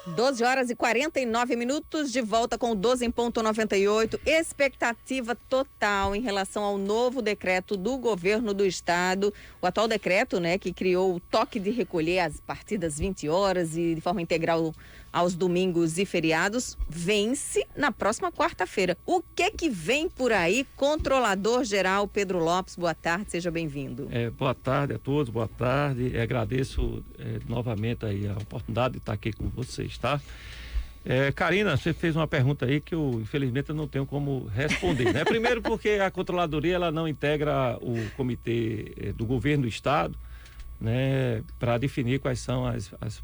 12 horas e 49 minutos, de volta com o 12 em ponto 98. Expectativa total em relação ao novo decreto do governo do estado. O atual decreto, né, que criou o toque de recolher a partir das 20 horas e de forma integral aos domingos e feriados, vence na próxima quarta-feira. O que vem por aí? Controlador Geral Pedro Lopes, boa tarde, seja bem-vindo. Boa tarde a todos, boa tarde. Agradeço novamente aí a oportunidade de estar aqui com vocês, tá? Karina, você fez uma pergunta aí que infelizmente eu não tenho como responder, né? Primeiro porque a controladoria ela não integra o comitê do governo do estado, né? Para definir quais são as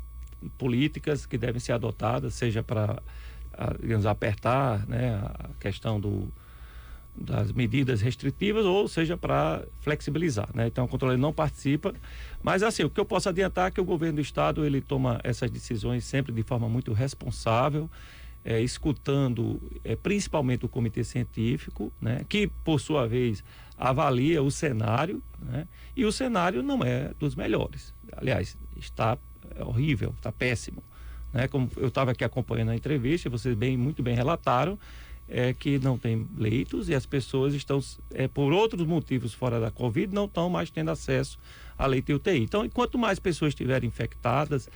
políticas que devem ser adotadas, seja para, digamos, apertar, né, a questão das medidas restritivas, ou seja, para flexibilizar, né? Então, o controlador não participa, mas assim, o que eu posso adiantar é que o governo do estado, ele toma essas decisões sempre de forma muito responsável, escutando principalmente o comitê científico, né, que por sua vez avalia o cenário, né, e o cenário não é dos melhores, aliás, está horrível, está péssimo, né? Como eu estava aqui acompanhando a entrevista, vocês muito bem relataram, que não tem leitos e as pessoas estão, por outros motivos fora da Covid, não estão mais tendo acesso a leito e UTI. Então, enquanto mais pessoas estiverem infectadas,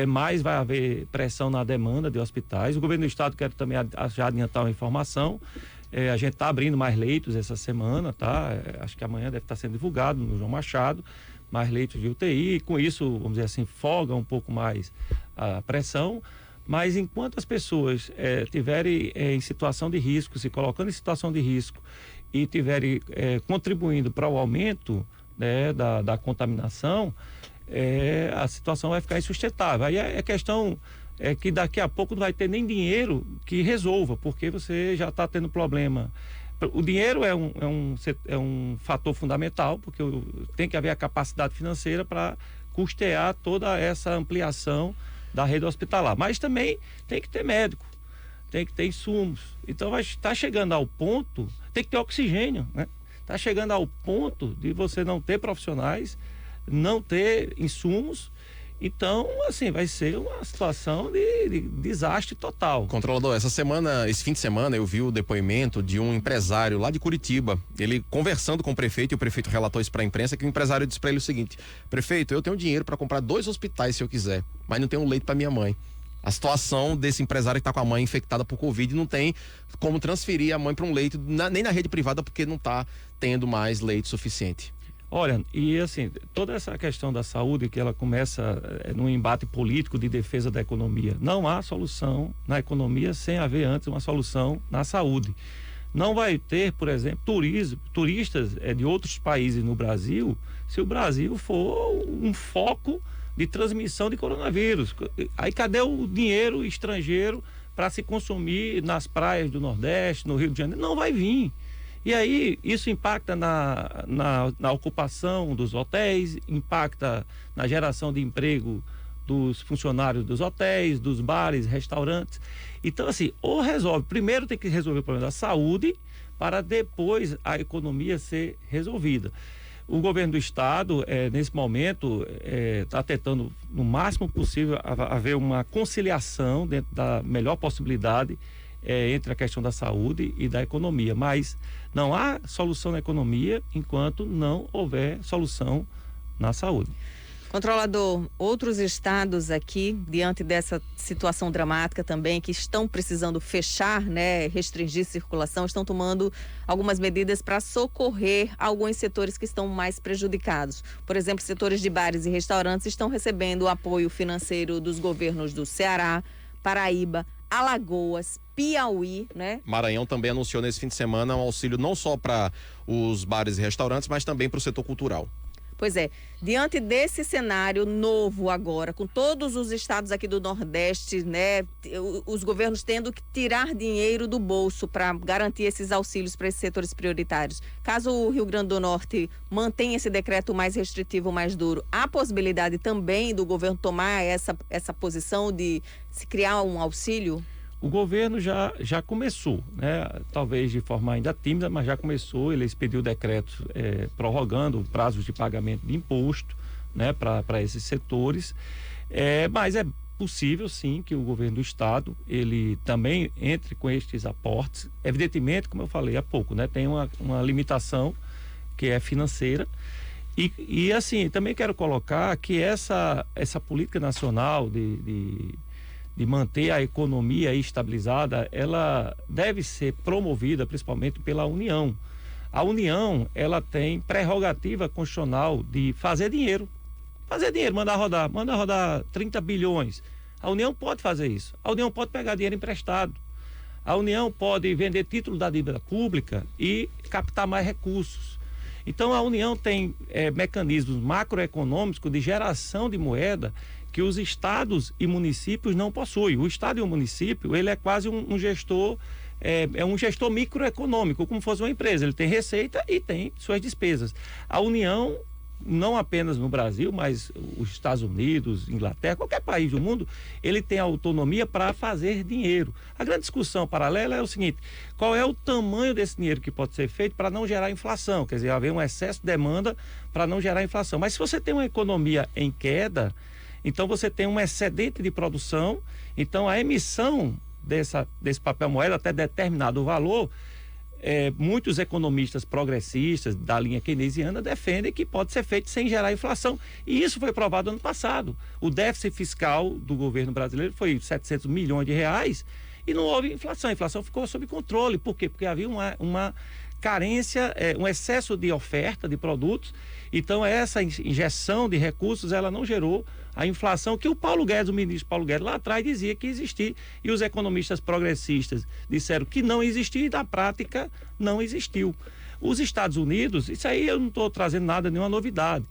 mais vai haver pressão na demanda de hospitais. O governo do estado, quero também já adiantar uma informação, a gente está abrindo mais leitos essa semana, tá? Acho que amanhã deve estar sendo divulgado no João Machado, mais leitos de UTI, e com isso, vamos dizer assim, folga um pouco mais a pressão. Mas enquanto as pessoas estiverem em situação de risco, se colocando em situação de risco e estiverem contribuindo para o aumento, né, da contaminação, a situação vai ficar insustentável. Aí a questão é que daqui a pouco não vai ter nem dinheiro que resolva, porque você já está tendo problema. O dinheiro é um fator fundamental, porque tem que haver a capacidade financeira para custear toda essa ampliação da rede hospitalar, mas também tem que ter médico, tem que ter insumos. Então vai estar chegando ao ponto, tem que ter oxigênio, né? Está chegando ao ponto de você não ter profissionais, não ter insumos. Então, assim, vai ser uma situação de desastre total. Controlador, esse fim de semana eu vi o depoimento de um empresário lá de Curitiba, ele conversando com o prefeito, e o prefeito relatou isso para a imprensa, que o empresário disse para ele o seguinte: prefeito, eu tenho dinheiro para comprar 2 hospitais se eu quiser, mas não tenho um leito para minha mãe. A situação desse empresário que está com a mãe infectada por Covid, não tem como transferir a mãe para um leito, nem na rede privada, porque não está tendo mais leito suficiente. Olha, e assim, toda essa questão da saúde, que ela começa num embate político de defesa da economia. Não há solução na economia sem haver antes uma solução na saúde. Não vai ter, por exemplo, turistas de outros países no Brasil, se o Brasil for um foco de transmissão de coronavírus. Aí cadê o dinheiro estrangeiro para se consumir nas praias do Nordeste, no Rio de Janeiro? Não vai vir. E aí isso impacta na ocupação dos hotéis, impacta na geração de emprego dos funcionários dos hotéis, dos bares, restaurantes. Então, assim, ou resolve, primeiro tem que resolver o problema da saúde, para depois a economia ser resolvida. O governo do estado, nesse momento, está tentando, no máximo possível, haver uma conciliação dentro da melhor possibilidade entre a questão da saúde e da economia, mas não há solução na economia enquanto não houver solução na saúde. Controlador, outros estados aqui, diante dessa situação dramática também, que estão precisando fechar, né, restringir circulação, estão tomando algumas medidas para socorrer alguns setores que estão mais prejudicados. Por exemplo, setores de bares e restaurantes estão recebendo o apoio financeiro dos governos do Ceará, Paraíba, Alagoas, Piauí, né? Maranhão também anunciou nesse fim de semana um auxílio não só para os bares e restaurantes, mas também para o setor cultural. Pois é, diante desse cenário novo agora, com todos os estados aqui do Nordeste, né, os governos tendo que tirar dinheiro do bolso para garantir esses auxílios para esses setores prioritários. Caso o Rio Grande do Norte mantenha esse decreto mais restritivo, mais duro, há possibilidade também do governo tomar essa posição de se criar um auxílio? O governo já começou, né? Talvez de forma ainda tímida, mas já começou. Ele expediu decretos prorrogando prazos de pagamento de imposto, né, para esses setores. Mas possível, sim, que o governo do estado, ele também entre com estes aportes. Evidentemente, como eu falei há pouco, né, tem uma limitação que é financeira. E assim, também quero colocar que essa política nacional de manter a economia estabilizada, ela deve ser promovida principalmente pela União. A União, ela tem prerrogativa constitucional de fazer dinheiro, mandar rodar 30 bilhões. A União pode fazer isso. A União pode pegar dinheiro emprestado. A União pode vender título da dívida pública e captar mais recursos. Então, a União tem mecanismos macroeconômicos de geração de moeda que os estados e municípios não possuem. O estado e o município, ele é quase um gestor, um gestor microeconômico, como fosse uma empresa. Ele tem receita e tem suas despesas. A União, não apenas no Brasil, mas os Estados Unidos, Inglaterra, qualquer país do mundo, ele tem autonomia para fazer dinheiro. A grande discussão paralela é o seguinte: qual é o tamanho desse dinheiro que pode ser feito para não gerar inflação? Quer dizer, haver um excesso de demanda para não gerar inflação. Mas se você tem uma economia em queda, então você tem um excedente de produção, então a emissão desse papel moeda até determinado valor, muitos economistas progressistas da linha keynesiana defendem que pode ser feito sem gerar inflação. E isso foi provado ano passado. O déficit fiscal do governo brasileiro foi 700 milhões de reais e não houve inflação. A inflação ficou sob controle. Por quê? Porque havia uma carência, um excesso de oferta de produtos. Então, essa injeção de recursos, ela não gerou a inflação que o ministro Paulo Guedes, lá atrás dizia que existia, e os economistas progressistas disseram que não existia e na prática não existiu. Os Estados Unidos, isso aí eu não estou trazendo nenhuma novidade.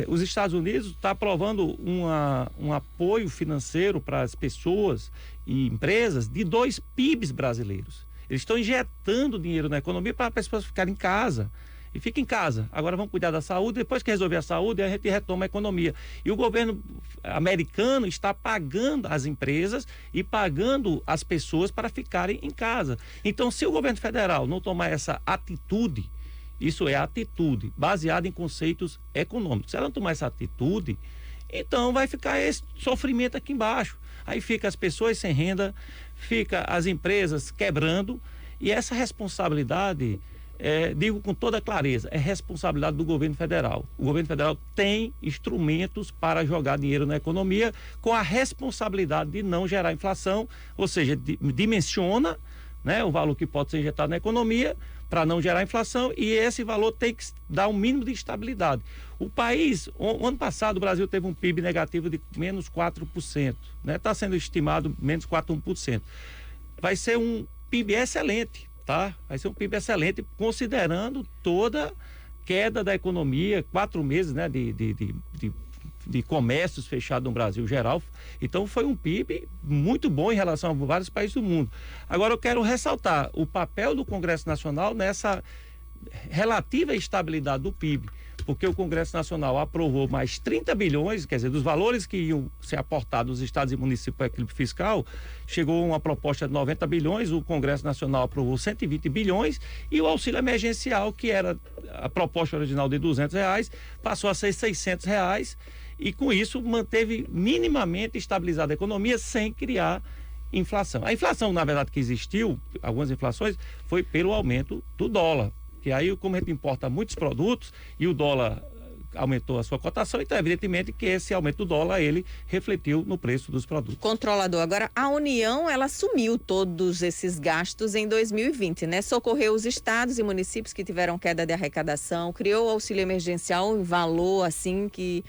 Os Estados Unidos estão aprovando um apoio financeiro para as pessoas e empresas de 2 PIBs brasileiros. Eles estão injetando dinheiro na economia para as pessoas ficarem em casa. E fica em casa. Agora vamos cuidar da saúde. Depois que resolver a saúde, a gente retoma a economia. E o governo americano está pagando as empresas e pagando as pessoas para ficarem em casa. Então, se o governo federal não tomar essa atitude, isso é atitude, baseada em conceitos econômicos. Se ela não tomar essa atitude, então vai ficar esse sofrimento aqui embaixo. Aí fica as pessoas sem renda, fica as empresas quebrando, e essa responsabilidade, digo com toda clareza, é responsabilidade do governo federal. O governo federal tem instrumentos para jogar dinheiro na economia com a responsabilidade de não gerar inflação, ou seja, dimensiona, né, o valor que pode ser injetado na economia para não gerar inflação, e esse valor tem que dar um mínimo de estabilidade. O país, o ano passado, o Brasil teve um PIB negativo de menos 4%, né? Está sendo estimado menos 4,1%. Vai ser um PIB excelente, tá? Vai ser um PIB excelente, considerando toda queda da economia, 4 meses, né, de comércios fechados no Brasil geral. Então foi um PIB muito bom em relação a vários países do mundo. Agora eu quero ressaltar o papel do Congresso Nacional nessa relativa estabilidade do PIB, porque o Congresso Nacional aprovou mais 30 bilhões, quer dizer, dos valores que iam ser aportados aos estados e municípios para equilíbrio fiscal, chegou uma proposta de 90 bilhões, o Congresso Nacional aprovou 120 bilhões e o auxílio emergencial, que era a proposta original de R$200, passou a ser R$600, e com isso manteve minimamente estabilizada a economia sem criar inflação. A inflação, na verdade, que existiu, algumas inflações, foi pelo aumento do dólar, que aí, como a gente importa muitos produtos e o dólar aumentou a sua cotação, então evidentemente que esse aumento do dólar, ele refletiu no preço dos produtos. Controlador, agora a União, ela assumiu todos esses gastos em 2020, né? Socorreu os estados e municípios que tiveram queda de arrecadação, criou o auxílio emergencial em valor, assim, que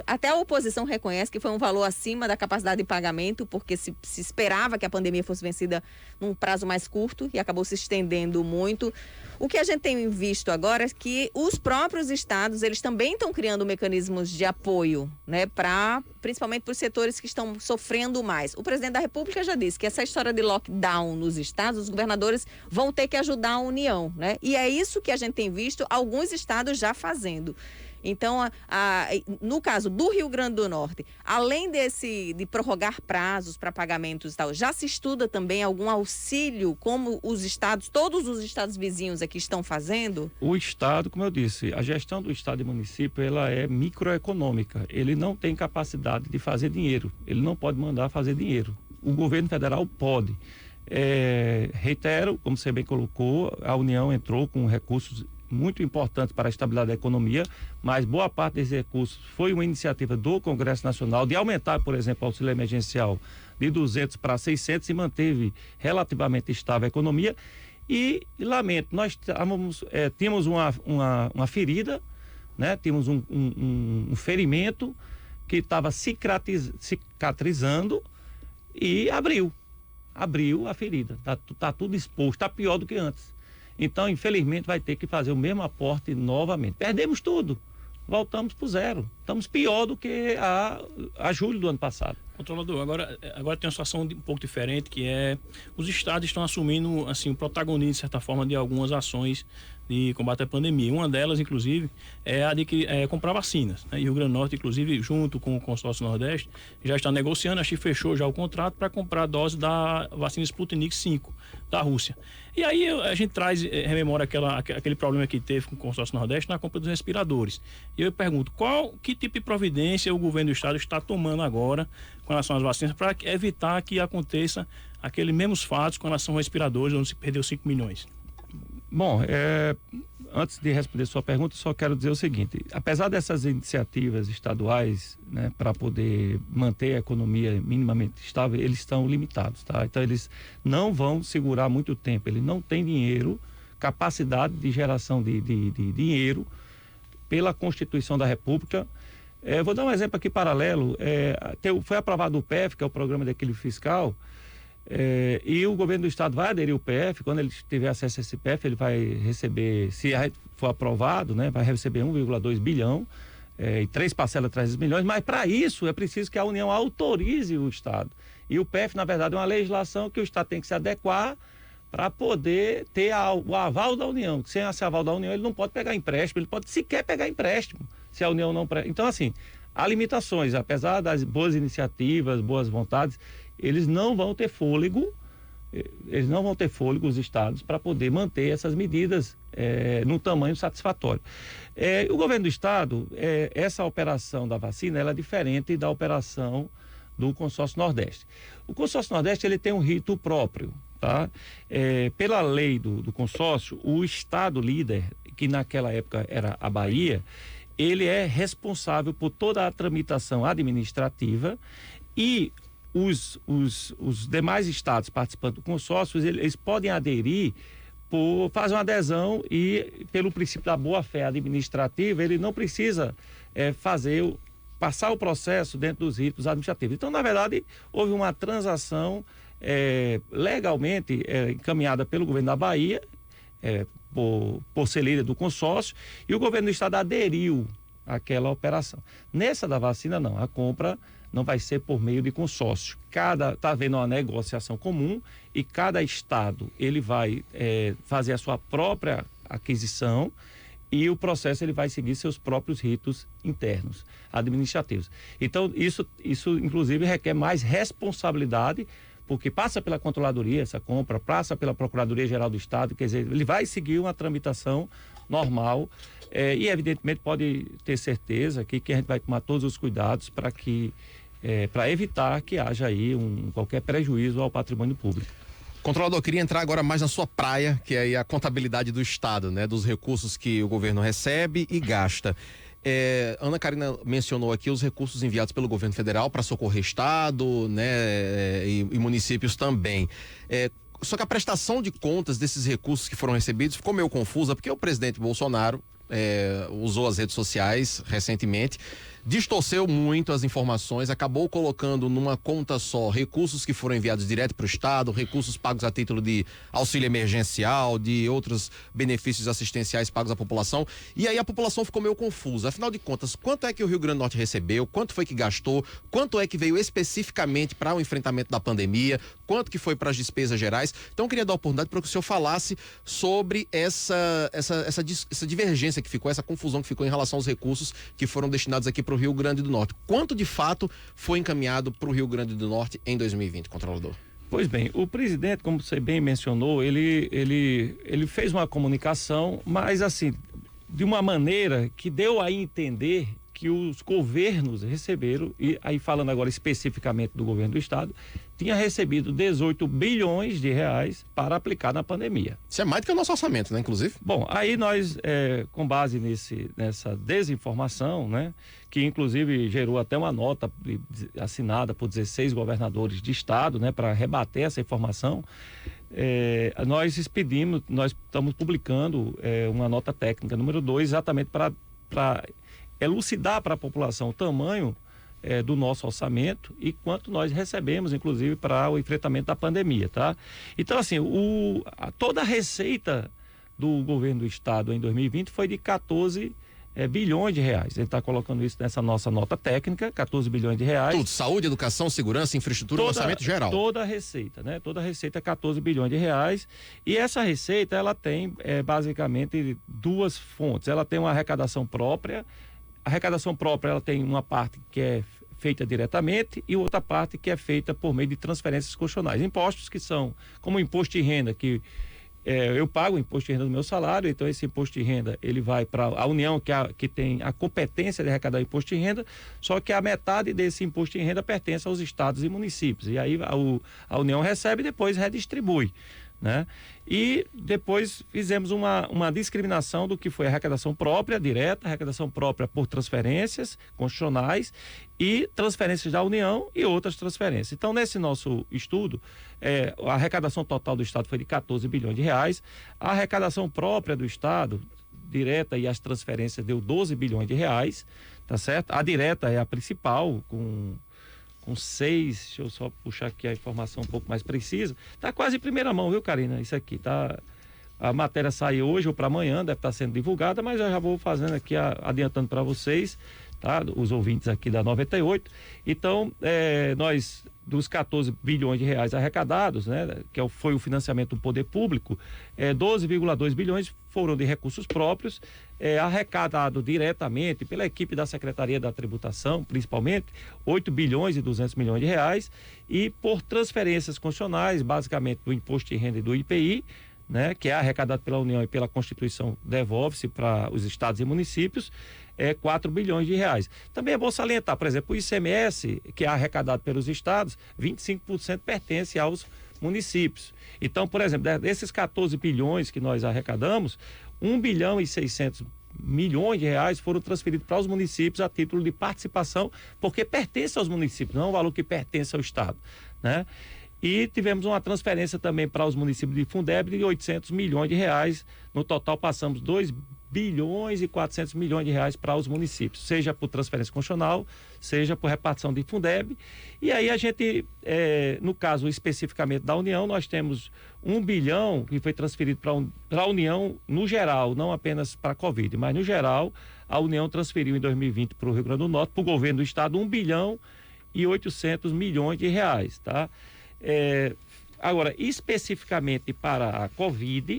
até a oposição reconhece que foi um valor acima da capacidade de pagamento, porque se esperava que a pandemia fosse vencida num prazo mais curto e acabou se estendendo muito. O que a gente tem visto agora é que os próprios estados, eles também estão criando mecanismos de apoio, né, principalmente para os setores que estão sofrendo mais. O presidente da República já disse que essa história de lockdown nos estados, os governadores vão ter que ajudar a União, né? E é isso que a gente tem visto alguns estados já fazendo. Então, no caso do Rio Grande do Norte, além de prorrogar prazos para pagamentos e tal, já se estuda também algum auxílio, como todos os estados vizinhos aqui estão fazendo? O Estado, como eu disse, a gestão do Estado e município, ela é microeconômica. Ele não tem capacidade de fazer dinheiro. Ele não pode mandar fazer dinheiro. O governo federal pode. Reitero, como você bem colocou, a União entrou com recursos muito importantes para a estabilidade da economia, mas boa parte desses recursos foi uma iniciativa do Congresso Nacional de aumentar, por exemplo, o auxílio emergencial de 200 para 600 e manteve relativamente estável a economia. E lamento, nós tínhamos uma ferida, né? Tínhamos um ferimento que estava cicatrizando e abriu a ferida. Tá tudo exposto, está pior do que antes. Então, infelizmente, vai ter que fazer o mesmo aporte novamente. Perdemos tudo, voltamos para o zero. Estamos pior do que a julho do ano passado. Controlador, agora tem uma situação um pouco diferente, que é os estados estão assumindo assim, o protagonismo, de certa forma, de algumas ações de combate à pandemia. Uma delas, inclusive, é a de comprar vacinas, né? E o Rio Grande do Norte, inclusive, junto com o Consórcio Nordeste, já está negociando, acho que fechou já o contrato para comprar a dose da vacina Sputnik 5 da Rússia. E aí a gente rememora aquele problema que teve com o Consórcio Nordeste na compra dos respiradores. E eu pergunto, que tipo de providência o governo do estado está tomando agora com relação às vacinas para evitar que aconteça aqueles mesmos fatos com relação aos respiradores, onde se perdeu 5 milhões? Bom, antes de responder sua pergunta, só quero dizer o seguinte: apesar dessas iniciativas estaduais, né, para poder manter a economia minimamente estável, eles estão limitados, tá? Então eles não vão segurar muito tempo, eles não têm dinheiro, capacidade de geração de dinheiro pela Constituição da República. Vou dar um exemplo aqui paralelo. Foi aprovado o PEF, que é o Programa de Equilíbrio Fiscal, e o governo do estado vai aderir ao PF. Quando ele tiver acesso a esse PF, ele vai receber, se for aprovado, né, vai receber 1,2 bilhão e 3 parcelas de 300 milhões, mas para isso é preciso que a União autorize o estado. E o PF, na verdade, é uma legislação que o estado tem que se adequar para poder ter o aval da União. Sem esse aval da União, ele não pode pegar empréstimo, ele pode sequer pegar empréstimo, se a União não... Então, assim, há limitações, apesar das boas iniciativas, boas vontades, eles não vão ter fôlego, os estados, para poder manter essas medidas num tamanho satisfatório. O governo do estado, essa operação da vacina, ela é diferente da operação do Consórcio Nordeste. O Consórcio Nordeste, ele tem um rito próprio, tá? Pela lei do consórcio, o estado líder, que naquela época era a Bahia, ele é responsável por toda a tramitação administrativa, e os demais estados participantes do consórcio, eles podem aderir, fazer uma adesão, e pelo princípio da boa-fé administrativa, ele não precisa passar o processo dentro dos ritos administrativos. Então, na verdade, houve uma transação legalmente encaminhada pelo governo da Bahia, por ser líder do consórcio, e o governo do estado aderiu àquela operação. Nessa da vacina, não. A compra não vai ser por meio de consórcio. Está havendo uma negociação comum, e cada estado ele vai fazer a sua própria aquisição, e o processo ele vai seguir seus próprios ritos internos, administrativos. Então, isso inclusive requer mais responsabilidade, porque passa pela controladoria essa compra, passa pela Procuradoria-Geral do Estado, quer dizer, ele vai seguir uma tramitação normal, e evidentemente pode ter certeza que a gente vai tomar todos os cuidados para evitar que haja aí qualquer prejuízo ao patrimônio público. Controlador, queria entrar agora mais na sua praia, que é aí a contabilidade do estado, né, dos recursos que o governo recebe e gasta. Ana Karina mencionou aqui os recursos enviados pelo governo federal para socorrer estado, né, e municípios também. Só que a prestação de contas desses recursos que foram recebidos ficou meio confusa, porque o presidente Bolsonaro usou as redes sociais recentemente, distorceu muito as informações, acabou colocando numa conta só recursos que foram enviados direto para o Estado, recursos pagos a título de auxílio emergencial, de outros benefícios assistenciais pagos à população, e aí a população ficou meio confusa. Afinal de contas, quanto é que o Rio Grande do Norte recebeu, quanto foi que gastou, quanto é que veio especificamente para o enfrentamento da pandemia, quanto que foi para as despesas gerais. Então eu queria dar a oportunidade para que o senhor falasse sobre essa divergência que ficou, essa confusão que ficou em relação aos recursos que foram destinados aqui para o Rio Grande do Norte. Quanto de fato foi encaminhado para o Rio Grande do Norte em 2020, controlador? Pois bem, o presidente, como você bem mencionou, ele fez uma comunicação, mas assim, de uma maneira que deu a entender que os governos receberam, e aí falando agora especificamente do governo do estado, tinha recebido 18 bilhões de reais para aplicar na pandemia. Isso é mais do que o nosso orçamento, né, inclusive? Bom, aí nós, com base nessa desinformação, né, que inclusive gerou até uma nota assinada por 16 governadores de estado, né, para rebater essa informação, nós estamos publicando uma nota técnica número 2, exatamente para elucidar para a população o tamanho do nosso orçamento e quanto nós recebemos, inclusive, para o enfrentamento da pandemia, tá? Então, assim, toda a receita do governo do estado em 2020 foi de 14 bilhões de reais. A gente está colocando isso nessa nossa nota técnica, 14 bilhões de reais. Tudo, saúde, educação, segurança, infraestrutura, orçamento geral. Toda a receita, né? Toda a receita é 14 bilhões de reais. E essa receita, ela tem basicamente duas fontes. Ela tem uma arrecadação própria. A arrecadação própria, ela tem uma parte que é feita diretamente e outra parte que é feita por meio de transferências constitucionais. Impostos que são, como o imposto de renda, que eu pago o imposto de renda do meu salário, então esse imposto de renda ele vai para a União, que tem a competência de arrecadar imposto de renda, só que a metade desse imposto de renda pertence aos estados e municípios. E aí a União recebe e depois redistribui, né? E depois fizemos uma discriminação do que foi a arrecadação própria, direta, arrecadação própria por transferências constitucionais e transferências da União e outras transferências. Então, nesse nosso estudo, a arrecadação total do Estado foi de 14 bilhões de reais, a arrecadação própria do Estado, direta e as transferências deu 12 bilhões de reais, tá certo? A direta é a principal, com 6, deixa eu só puxar aqui a informação um pouco mais precisa, tá quase em primeira mão, viu, Karina? Isso aqui, tá? A matéria sai hoje ou para amanhã, deve estar sendo divulgada, mas eu já vou fazendo aqui, adiantando para vocês, tá? Os ouvintes aqui da 98. Então, nós, dos 14 bilhões de reais arrecadados, né, que foi o financiamento do poder público, 12,2 bilhões foram de recursos próprios, arrecadado diretamente pela equipe da Secretaria da Tributação, principalmente, 8 bilhões e 200 milhões de reais, e por transferências constitucionais, basicamente do Imposto de Renda e do IPI, né, que é arrecadado pela União e pela Constituição, devolve-se para os estados e municípios, 4 bilhões de reais. Também é bom salientar, por exemplo, o ICMS, que é arrecadado pelos estados, 25% pertence aos municípios. Então, por exemplo, desses 14 bilhões que nós arrecadamos, 1 bilhão e 600 milhões de reais foram transferidos para os municípios a título de participação, porque pertence aos municípios, não é um valor que pertence ao estado, né? E tivemos uma transferência também para os municípios de Fundeb de 800 milhões de reais. No total, passamos 2 bilhões e 400 milhões de reais para os municípios, seja por transferência constitucional, seja por repartição de Fundeb. E aí a gente, no caso especificamente da União, nós temos 1 bilhão que foi transferido para a União no geral, não apenas para a Covid, mas no geral, a União transferiu em 2020 para o Rio Grande do Norte, para o governo do estado, 1 bilhão e 800 milhões de reais, tá? Agora, especificamente para a Covid,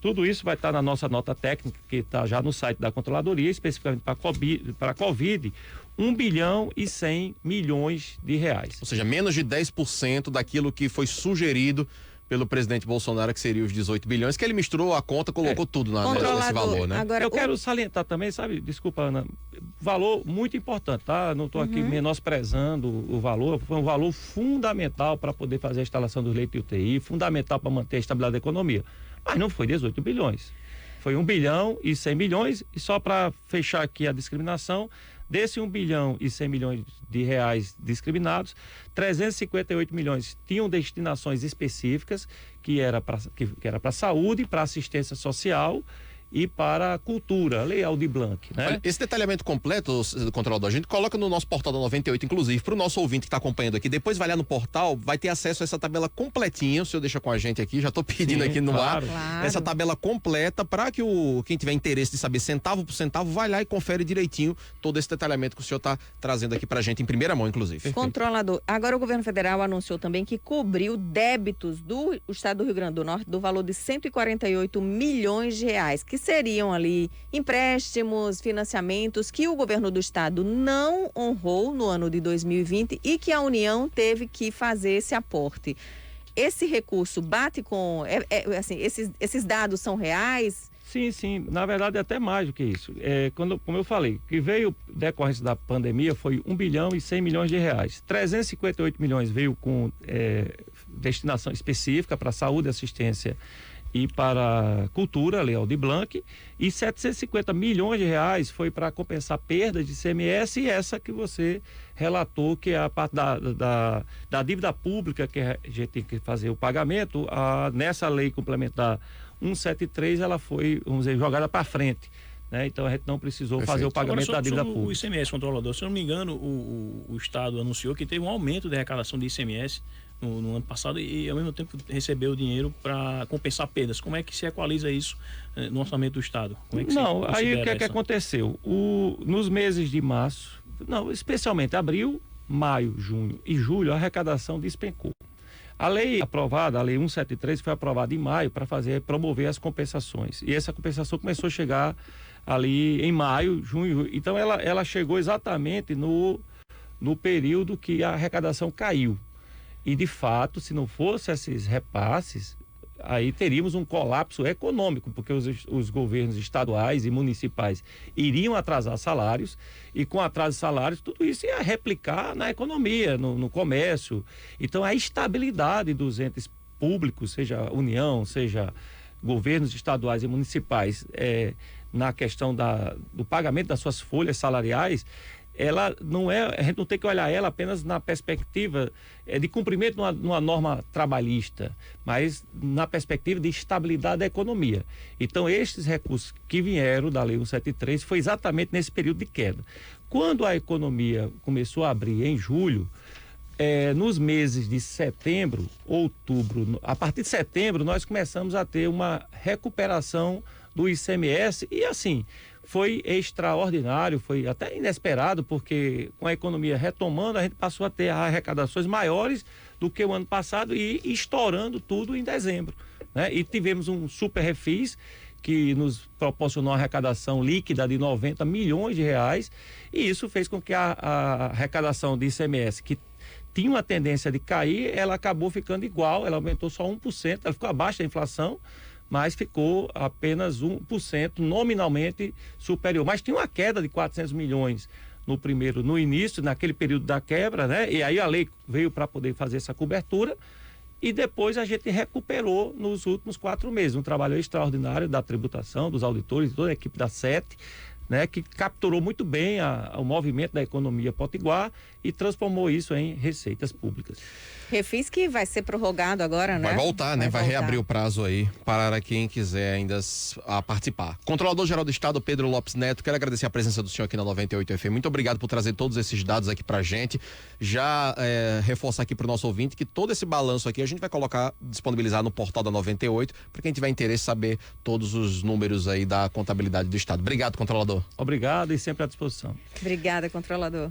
tudo isso vai estar na nossa nota técnica, que está já no site da Controladoria, especificamente para a Covid, 1 bilhão e 100 milhões de reais. Ou seja, menos de 10% daquilo que foi sugerido pelo presidente Bolsonaro, que seria os 18 bilhões, que ele misturou a conta, colocou tudo nesse valor, né? Agora, eu quero salientar também, sabe, desculpa, Ana, valor muito importante, tá? Não estou aqui menosprezando o valor, foi um valor fundamental para poder fazer a instalação dos leitos de UTI, fundamental para manter a estabilidade da economia, mas não foi 18 bilhões, foi 1 bilhão e 100 milhões, e só para fechar aqui a discriminação, desse 1 bilhão e 100 milhões de reais discriminados, 358 milhões tinham destinações específicas, que era para saúde, para assistência social e para a cultura, a Lei Aldir Blanc, né? Olha, esse detalhamento completo, controlador, a gente coloca no nosso portal da 98, inclusive, para o nosso ouvinte que está acompanhando aqui, depois vai lá no portal, vai ter acesso a essa tabela completinha, o senhor deixa com a gente aqui, já estou pedindo aqui no ar, essa tabela completa para que quem tiver interesse de saber centavo por centavo, vai lá e confere direitinho todo esse detalhamento que o senhor está trazendo aqui para a gente, em primeira mão, inclusive. Controlador, agora o governo federal anunciou também que cobriu débitos do estado do Rio Grande do Norte do valor de 148 milhões de reais, que seriam ali empréstimos, financiamentos que o governo do estado não honrou no ano de 2020 e que a União teve que fazer esse aporte. Esse recurso bate com... assim, esses dados são reais? Sim. Na verdade, é até mais do que isso. Como eu falei, o que veio decorrência da pandemia foi 1 bilhão e 100 milhões de reais. 358 milhões veio com destinação específica para saúde, assistência e para cultura, Lei Aldir Blanc, e 750 milhões de reais foi para compensar perdas de ICMS e essa que você relatou, que é a parte da dívida pública que a gente tem que fazer o pagamento. Nessa lei complementar 173, ela foi, vamos dizer, jogada para frente, né? Então a gente não precisou fazer o pagamento da dívida pública. O ICMS, controlador, se eu não me engano, o Estado anunciou que teve um aumento da arrecadação de ICMS no ano passado e ao mesmo tempo recebeu dinheiro para compensar perdas. Como é que se equaliza isso no orçamento do Estado? Como é que não, aí o que é que aconteceu? Nos meses de março, especialmente abril, maio, junho e julho, a arrecadação despencou. A lei aprovada, a lei 173, foi aprovada em maio para promover as compensações. E essa compensação começou a chegar ali em maio, junho. Então ela chegou exatamente no período que a arrecadação caiu. E de fato, se não fosse esses repasses, aí teríamos um colapso econômico, porque os governos estaduais e municipais iriam atrasar salários, e com atraso de salários, tudo isso ia replicar na economia, no comércio. Então, a estabilidade dos entes públicos, seja União, seja governos estaduais e municipais, na questão do pagamento das suas folhas salariais, ela não a gente não tem que olhar ela apenas na perspectiva de cumprimento numa norma trabalhista, mas na perspectiva de estabilidade da economia. Então, estes recursos que vieram da Lei 173 foi exatamente nesse período de queda. Quando a economia começou a abrir em julho, nos meses de setembro, outubro, a partir de setembro, nós começamos a ter uma recuperação do ICMS e assim... Foi extraordinário, foi até inesperado, porque com a economia retomando, a gente passou a ter arrecadações maiores do que o ano passado e estourando tudo em dezembro, né? E tivemos um super refis que nos proporcionou uma arrecadação líquida de 90 milhões de reais e isso fez com que a arrecadação de ICMS, que tinha uma tendência de cair, ela acabou ficando igual, ela aumentou só 1%, ela ficou abaixo da inflação, mas ficou apenas 1% nominalmente superior. Mas tinha uma queda de 400 milhões no início, naquele período da quebra, né? E aí a lei veio para poder fazer essa cobertura e depois a gente recuperou nos últimos 4 meses. Um trabalho extraordinário da tributação, dos auditores, toda a equipe da SET, né, que capturou muito bem o movimento da economia potiguar e transformou isso em receitas públicas. Refis que vai ser prorrogado agora, né? Vai voltar, né? Vai reabrir o prazo aí para quem quiser ainda participar. Controlador-Geral do Estado, Pedro Lopes Neto, quero agradecer a presença do senhor aqui na 98 FM. Muito obrigado por trazer todos esses dados aqui pra gente. Já reforçar aqui pro nosso ouvinte que todo esse balanço aqui a gente vai disponibilizar no portal da 98, para quem tiver interesse em saber todos os números aí da contabilidade do Estado. Obrigado, controlador. Obrigado e sempre à disposição. Obrigada, controlador.